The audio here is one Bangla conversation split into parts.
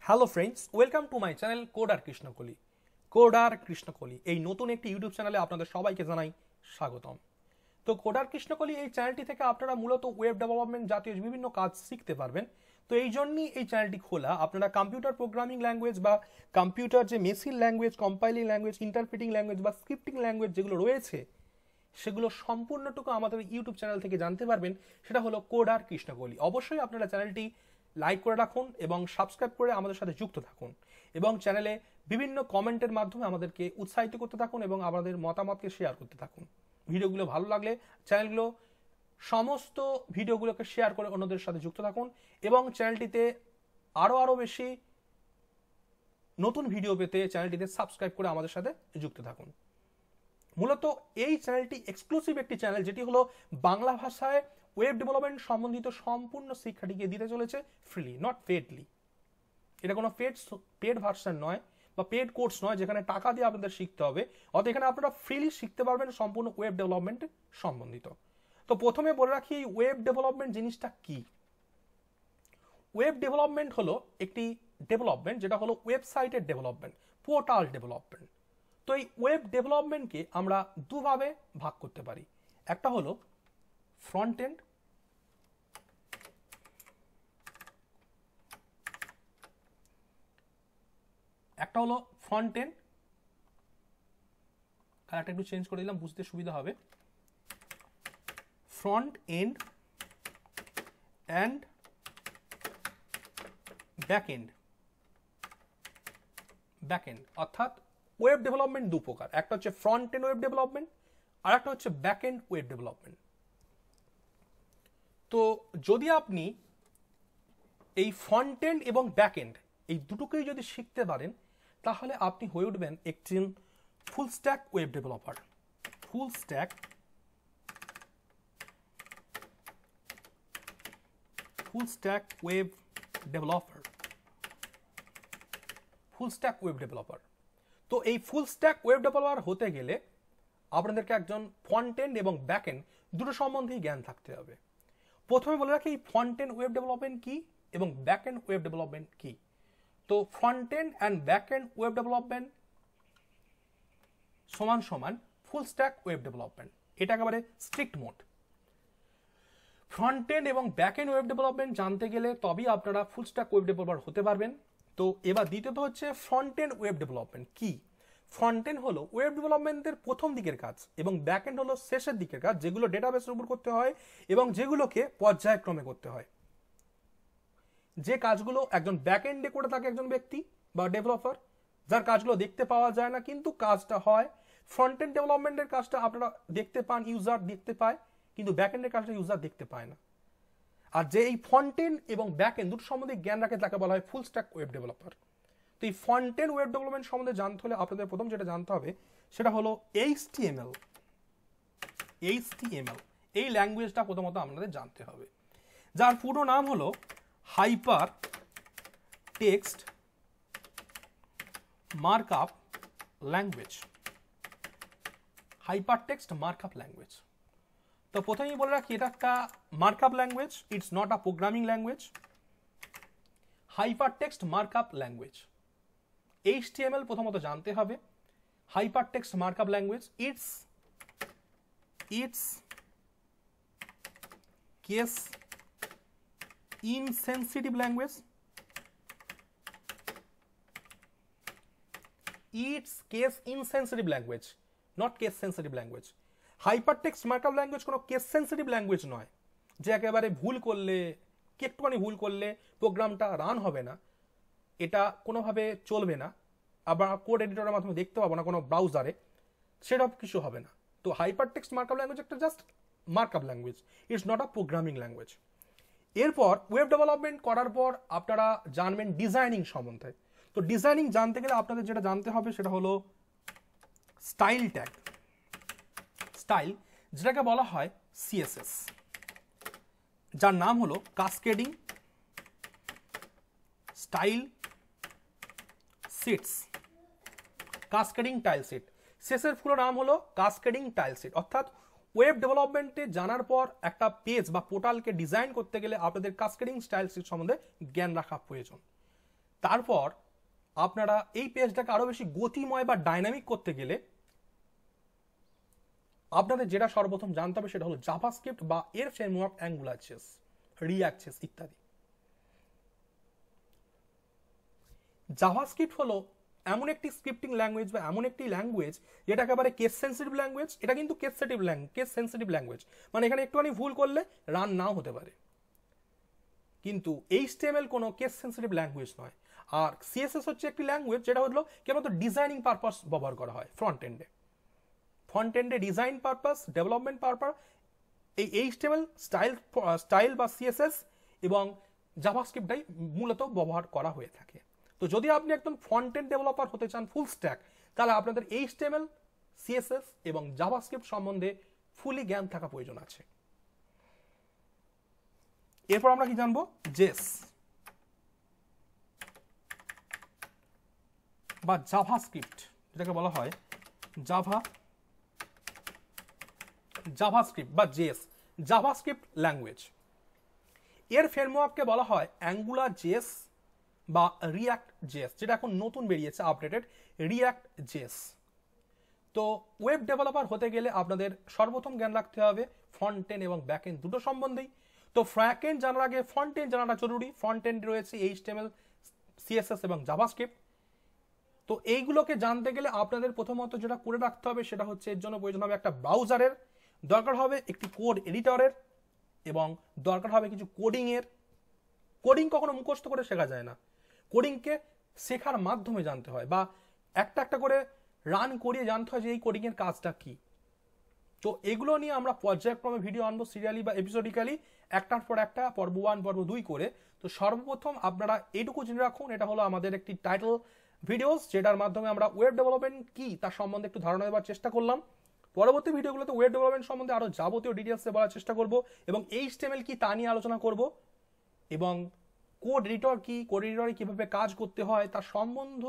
Hello friends, welcome to my channel coder Krishnakoli. Coder Krishnakoli এই নতুন একটি ইউটিউব চ্যানেলে আপনাদের সবাইকে জানাই স্বাগতম। তো কোডার কৃষ্ণকলি এই চ্যানেলটি থেকে আপনারা মূলত ওয়েব ডেভেলপমেন্ট জাতীয় বিভিন্ন কাজ শিখতে পারবেন। তো এই জন্যই এই চ্যানেলটি খোলা। আপনারা কম্পিউটার প্রোগ্রামিং ল্যাঙ্গুয়েজ বা কম্পিউটার যে machine language, compiling language, interpreting language বা স্ক্রিপ্টিং ল্যাঙ্গুয়েজ যেগুলো রয়েছে সেগুলো সম্পূর্ণটুকু আমাদের ইউটিউব চ্যানেল থেকে জানতে পারবেন। সেটা হলো কোডার কৃষ্ণকলি। অবশ্যই আপনারা চ্যানেলটি লাইক করে রাখুন এবং সাবস্ক্রাইব করে আমাদের সাথে যুক্ত থাকুন এবং চ্যানেলে বিভিন্ন কমেন্টের মাধ্যমে আমাদেরকে উৎসাহিত করতে থাকুন এবং আমাদের মতামতকে শেয়ার করতে থাকুন। ভিডিওগুলো ভালো লাগলে চ্যানেলগুলো সমস্ত ভিডিওগুলোকে শেয়ার করে অন্যদের সাথে যুক্ত থাকুন এবং চ্যানেলটিতে আরও বেশি নতুন ভিডিও পেতে চ্যানেলটিতে সাবস্ক্রাইব করে আমাদের সাথে যুক্ত থাকুন। মূলত এই চ্যানেলটি এক্সক্লুসিভ একটি চ্যানেল, যেটি হলো বাংলা ভাষায় ওয়েব ডেভেলপমেন্ট সম্বন্ধিত সম্পূর্ণ শিক্ষাটিকে দিতে চলেছে ফ্রিলি, নট পেডলি। এটা কোনো পেড ভার্সন নয় বা পেড কোর্স নয় যেখানে টাকা দিয়ে আপনাদের শিখতে হবে। অর্থাৎ এখানে আপনারা ফ্রিলি শিখতে পারবেন সম্পূর্ণ ওয়েব ডেভেলপমেন্ট সম্বন্ধিত। তো প্রথমে বলে রাখি এই ওয়েব ডেভেলপমেন্ট জিনিসটা কি। ওয়েব ডেভেলপমেন্ট হলো একটি ডেভেলপমেন্ট যেটা হলো ওয়েবসাইটের ডেভেলপমেন্ট, পোর্টাল ডেভেলপমেন্ট। তো এই ওয়েব ডেভেলপমেন্টকে আমরা দুভাবে ভাগ করতে পারি। একটা হলো ফ্রন্ট এন্ড, একটা হলো ফ্রন্ট এন্ড, কালারটা একটু চেঞ্জ করে দিলাম বুঝতে সুবিধা হবে। Front end and back end. Back end অর্থাৎ ওয়েব ডেভেলপমেন্ট দু প্রকার, একটা হচ্ছে ফ্রন্ট এন্ড ওয়েব ডেভেলপমেন্ট আর একটা হচ্ছে ব্যাক এন্ড ওয়েব ডেভেলপমেন্ট। তো যদি আপনি এই ফ্রন্ট এন্ড এবং ব্যাক এন্ড এই দুটোকেই যদি শিখতে পারেন তাহলে আপনি হয়ে উঠবেন একজন full stack web developer. Full stack web developer. Full stack web developer. তো এই ফুল স্ট্যাক ওয়েব ডেভেলপার হতে গেলে আপনাদেরকে একজন ফ্রন্ট এন্ড এবং ব্যাক এন্ড দুটো সম্বন্ধেই জ্ঞান থাকতে হবে। প্রথমে বলে রাখি এই ফ্রন্ট এন্ড ওয়েব ডেভেলপমেন্ট কি এবং ব্যাক এন্ড ওয়েব ডেভেলপমেন্ট কি। তো front end and back end web development সমান সমান ফুল স্ট্যাক ওয়েব ডেভেলপমেন্ট। এটা একেবারে স্ট্রিক্ট মোড। ফ্রন্ট এন্ড এবং ব্যাক এন্ড ওয়েব ডেভেলপমেন্ট জানতে গেলে তবেই আপনারা ফুল স্ট্যাক ওয়েব ডেভেলপার হতে পারবেন। তো এবার দ্বিতীয়ত হচ্ছে ফ্রন্ট এন্ড ওয়েব ডেভেলপমেন্ট কি। ফ্রন্ট এন্ড হলো ওয়েব ডেভেলপমেন্টের প্রথম দিকের কাজ এবং ব্যাক এন্ড হলো শেষের দিকের কাজ, যেগুলো ডেটাবেসের উপর করতে হয় এবং যেগুলোকে পর্যায়ক্রমে করতে হয়। যে কাজগুলো একজন ব্যাক এন্ডে করে থাকে একজন ব্যক্তি বা ডেভেলপার, যার কাজগুলো দেখতে পাওয়া যায় না কিন্তু কাজটা হয়। ফ্রন্ট এন্ড ডেভেলপমেন্টের কাজটা আপনারা দেখতে পান, ইউজার দেখতে পায়, কিন্তু ব্যাক এন্ডের কাজটা ইউজার দেখতে পায় না। আর যে এই ফ্রন্ট এন্ড এবং ব্যাক এন্ড দুটো সম্বন্ধে জ্ঞান রাখে তাকে বলা হয় ফুল স্ট্যাক ওয়েব ডেভেলপার। তো এই ফ্রন্ট এন্ড ওয়েব ডেভেলপমেন্ট সম্বন্ধে জানতে হলে আপনাদের প্রথম যেটা জানতে হবে সেটা হলো HTML। এই ল্যাঙ্গুয়েজটা প্রথমত আপনাদের জানতে হবে, যার পুরো নাম হলো hyper text markup language. Hyper text markup language. তো প্রথমেই বলে রাখি এটা একটা markup language, it's not a programming language. Hyper text markup language, HTML প্রথমত জানতে হবে। Hyper text markup language it's case insensitive language. It's case insensitive language, not case sensitive language. Hyper text markup language কোনো কেস সেন্সিটিভ ল্যাঙ্গুয়েজ নয় যে একেবারে ভুল করলে, একটুখানি ভুল করলে প্রোগ্রামটা রান হবে না, এটা কোনোভাবে চলবে না, আবার কোড এডিটরের মাধ্যমে দেখতে পাবো না কোনো ব্রাউজারে, সেটা কিছু হবে না। তো হাইপার টেক্সট মার্কআপ ল্যাঙ্গুয়েজ একটা just markup language, it's not a programming language. এরপর ওয়েব ডেভেলপমেন্ট করার পর আপনারা জানবেন ডিজাইনিং সম্বন্ধে। তো ডিজাইনিং জানতে গেলে আপনাদের যেটা জানতে হবে সেটা হলো স্টাইল ট্যাগ। স্টাইল যেটাকে বলা হয় CSS, যার নাম হলো কাসকেডিং স্টাইল সিটস। কাসকেডিং টাইল সিট, শেষের পুরো নাম হলো কাসকেডিং টাইল সিট। অর্থাৎ ওয়েব ডেভেলপমেন্টে জানার পর একটা পেজ বা পোর্টালকে ডিজাইন করতে গেলে আপনাদের কাসকেডিং স্টাইল সিট সম্বন্ধে জ্ঞান রাখা প্রয়োজন। তারপর আপনারা এই পেজটাকে আরো বেশি গতিময় বা ডাইনামিক করতে গেলে আপনাদের যেটা সর্বপ্রথম জানতে হবে সেটা হলো জাভাস্ক্রিপ্ট বা এর ফ্রেমওয়ার্ক, অ্যাঙ্গুলার.js, রিঅ্যাক্ট.js ইত্যাদি। জাভাস্ক্রিপ্ট হলো এমন একটি স্ক্রিপ্টিং ল্যাঙ্গুয়েজ বা এমন একটি ল্যাঙ্গুয়েজ যেটা একেবারে কেস সেন্সিটিভ ল্যাঙ্গুয়েজ। এটা কিন্তু কেস সেন্সিটিভ ল্যাঙ্গুয়েজ, মানে এখানে একটুখানি ভুল করলে রান নাও হতে পারে। কিন্তু HTML কোনো কেস সেন্সিটিভ ল্যাঙ্গুয়েজ নয়। আর CSS হচ্ছে একটি ল্যাঙ্গুয়েজ যেটা হলো কেবলমাত্র ডিজাইনিং পারপাস ব্যবহার করা হয় ফ্রন্ট এন্ডে ডিজাইন পারপাস, ডেভেলপমেন্ট পারপাস এই HTML স্টাইল বা CSS এবং জাভাস্ক্রিপ্টটাই মূলত ব্যবহার করা হয়ে থাকে। তো যদি আপনি একদম ফ্রন্ট এন্ড ডেভেলপার হতে চান ফুল স্ট্যাক, তাহলে আপনাদের HTML, CSS এবং জাভাস্ক্রিপ্ট সম্বন্ধে ফুলি জ্ঞান থাকা প্রয়োজন আছে। এরপর আমরা কি জানবো? জেস বা জাভাস্ক্রিপ্ট, যেটাকে বলা হয় জাভাস্ক্রিপ্ট বা জেস, জাভাস্ক্রিপ্ট ল্যাঙ্গুয়েজ। এর ফ্রেমওয়ার্ককে বলা হয় অ্যাঙ্গুলার.js বা রিঅ্যাক্ট.js, যেটা এখন নতুন বেরিয়েছে, আপডেটেড রিঅ্যাক্ট.js। তো ওয়েব ডেভেলপার হতে গেলে আপনাদের সর্বপ্রথম জ্ঞান রাখতে হবে ফ্রন্ট এন্ড এবং ব্যাক এন্ড দুটো সম্বন্ধেই। তো ফ্রন্ট এন্ড জানার আগে ফ্রন্ট এন্ড জানাটা জরুরি। ফ্রন্ট এন্ড রয়েছে HTML, CSS এবং জাভাস্ক্রিপ্ট। তো এইগুলোকে জানতে গেলে আপনাদের প্রথমত যেটা করে রাখতে হবে সেটা হচ্ছে এর জন্য প্রয়োজন হবে একটা ব্রাউজারের, দরকার হবে একটি কোড এডিটরের এবং দরকার হবে কিছু কোডিংয়ের। কোডিং কখনো মুখস্থ করে শেখা যায় না, কোডিংকে শেখার মাধ্যমে জানতে হয় বা একটা একটা করে রান করিয়ে জানতে হয় যে এই কোডিংয়ের কাজটা কি। তো এগুলো নিয়ে আমরা পর্যায়ক্রমে ভিডিও আনবো সিরিয়ালি বা এপিসোডিক্যালি, একটার পর একটা, পর্ব 1 পর্ব 2 করে। তো সর্বপ্রথম আপনারা এইটুকু জেনে রাখুন, এটা হলো আমাদের একটি টাইটেল ভিডিওস, যেটার মাধ্যমে আমরা ওয়েব ডেভেলপমেন্ট কি তার সম্বন্ধে একটু ধারণা দেওয়ার চেষ্টা করলাম। পরবর্তী ভিডিওগুলোতে ওয়েব ডেভেলপমেন্ট সম্বন্ধে আরো যাবতীয় ডিটেলসে বলার চেষ্টা করব এবং HTML কি তা নিয়ে আলোচনা করব এবং কোড এডিটর কি, কোড এডিটরে কিভাবে কাজ করতে হয় তার সম্বন্ধ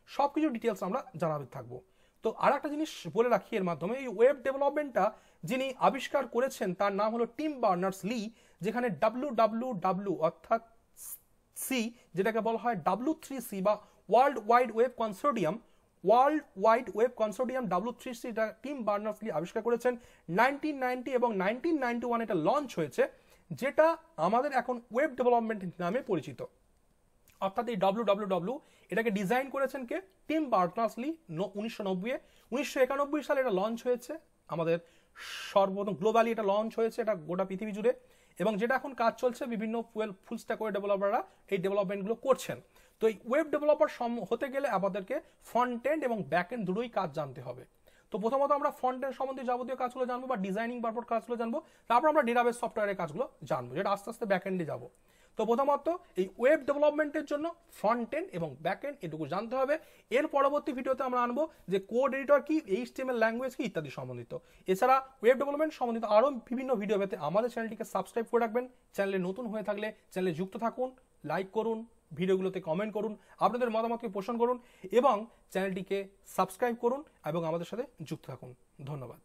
সবকিছু ডিটেলস আমরা জানাতে থাকবো। তো আর একটা জিনিস বলে রাখি এর মাধ্যমে, এই ওয়েব ডেভেলপমেন্টটা যিনি আবিষ্কার করেছেন তার নাম হলো টিম বার্নার্স-লি, যেখানে WWW অর্থাৎ সি, যেটাকে বলা হয় W3C বা world wide web consortium, W3C, এটা টিম বার্নার্স-লি আবিষ্কার করেছেন 1990 এবং 1991 এটা লঞ্চ হয়েছে, যেটা আমাদের এখন ওয়েব ডেভেলপমেন্ট নামে পরিচিত। অর্থাৎ এই WWW এটাকে ডিজাইন করেছেন কে? Team Berners-Lee. 1991 সালে এটা লঞ্চ হয়েছে, আমাদের সর্বপ্রথম গ্লোবালি এটা লঞ্চ হয়েছে, এটা গোটা পৃথিবী জুড়ে, এবং যেটা এখন কাজ চলছে বিভিন্ন ফুল স্ট্যাক ওয়েব ডেভেলপাররা এই ডেভেলপমেন্টগুলো করছেন। তো এই ওয়েব ডেভেলপার হতে গেলে আমাদেরকে ফ্রন্ট এন্ড এবং ব্যাক এন্ড দুটোই কাজ জানতে হবে। তো প্রথমত আমরা ফ্রন্ট এন্ড সম্বন্ধে যাবতীয় কাজগুলো জানবো বা ডিজাইনিং পারপোর্ট কাজগুলো জানবো, তারপর আমরা ডেটাবেস সফটওয়্যারের কাজগুলো জানবো, যেটা আস্তে আস্তে ব্যাক এন্ডে যাবো। তো প্রথমত এই ওয়েব ডেভেলপমেন্টের জন্য ফ্রন্ট এন্ড এবং ব্যাক এন্ড এটুকু জানতে হবে। এর পরবর্তী ভিডিওতে আমরা আনবো যে কোড এডিটর কি, HTML ল্যাঙ্গুয়েজ কি ইত্যাদি সম্বন্ধিত। এছাড়া ওয়েব ডেভেলপমেন্ট সম্বন্ধিত আরও বিভিন্ন ভিডিও পেতে আমাদের চ্যানেলটিকে সাবস্ক্রাইব করে রাখবেন। চ্যানেলে নতুন হয়ে থাকলে চ্যানেলে যুক্ত থাকুন, লাইক করুন, ভিডিওগুলোতে কমেন্ট করুন, আপনাদের মতামতকে পোষণ করুন এবং চ্যানেলটিকে সাবস্ক্রাইব করুন এবং আমাদের সাথে যুক্ত থাকুন। ধন্যবাদ।